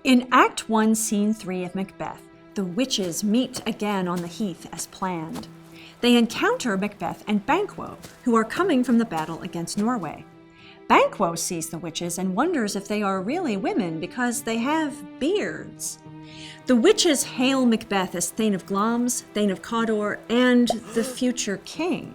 In Act 1, Scene 3 of Macbeth, the witches meet again on the heath as planned. They encounter Macbeth and Banquo, who are coming from the battle against Norway. Banquo sees the witches and wonders if they are really women because they have beards. The witches hail Macbeth as Thane of Glamis, Thane of Cawdor, and the future king.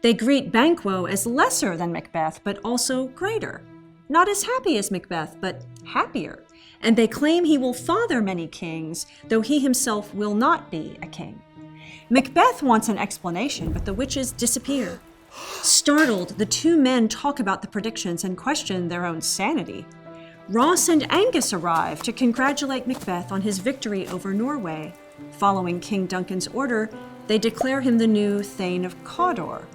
They greet Banquo as lesser than Macbeth, but also greater. Not as happy as Macbeth, but happier. And they claim he will father many kings, though he himself will not be a king. Macbeth wants an explanation, but the witches disappear. Startled, the two men talk about the predictions and question their own sanity. Ross and Angus arrive to congratulate Macbeth on his victory over Norway. Following King Duncan's order, they declare him the new Thane of Cawdor.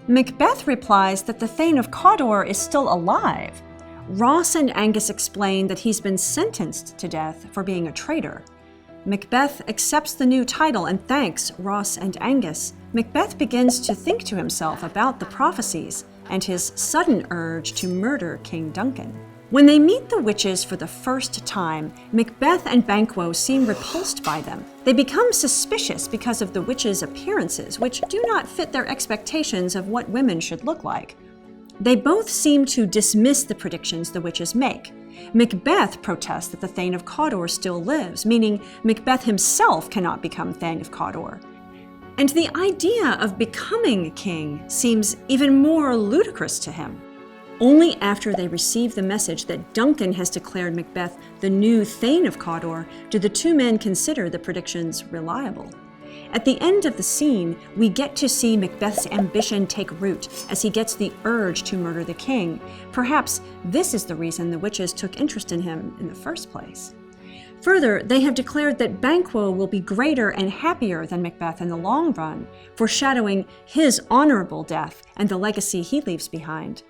Macbeth replies that the Thane of Cawdor is still alive. Ross and Angus explain that he's been sentenced to death for being a traitor. Macbeth accepts the new title and thanks Ross and Angus. Macbeth begins to think to himself about the prophecies and his sudden urge to murder King Duncan. When they meet the witches for the first time, Macbeth and Banquo seem repulsed by them. They become suspicious because of the witches' appearances, which do not fit their expectations of what women should look like. They both seem to dismiss the predictions the witches make. Macbeth protests that the Thane of Cawdor still lives, meaning Macbeth himself cannot become Thane of Cawdor. And the idea of becoming king seems even more ludicrous to him. Only after they receive the message that Duncan has declared Macbeth the new Thane of Cawdor do the two men consider the predictions reliable. At the end of the scene, we get to see Macbeth's ambition take root as he gets the urge to murder the king. Perhaps this is the reason the witches took interest in him in the first place. Further, they have declared that Banquo will be greater and happier than Macbeth in the long run, foreshadowing his honorable death and the legacy he leaves behind.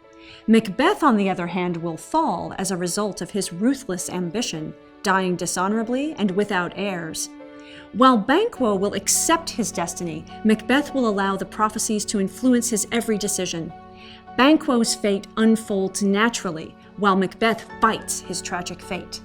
Macbeth, on the other hand, will fall as a result of his ruthless ambition, dying dishonorably and without heirs. While Banquo will accept his destiny, Macbeth will allow the prophecies to influence his every decision. Banquo's fate unfolds naturally, while Macbeth fights his tragic fate.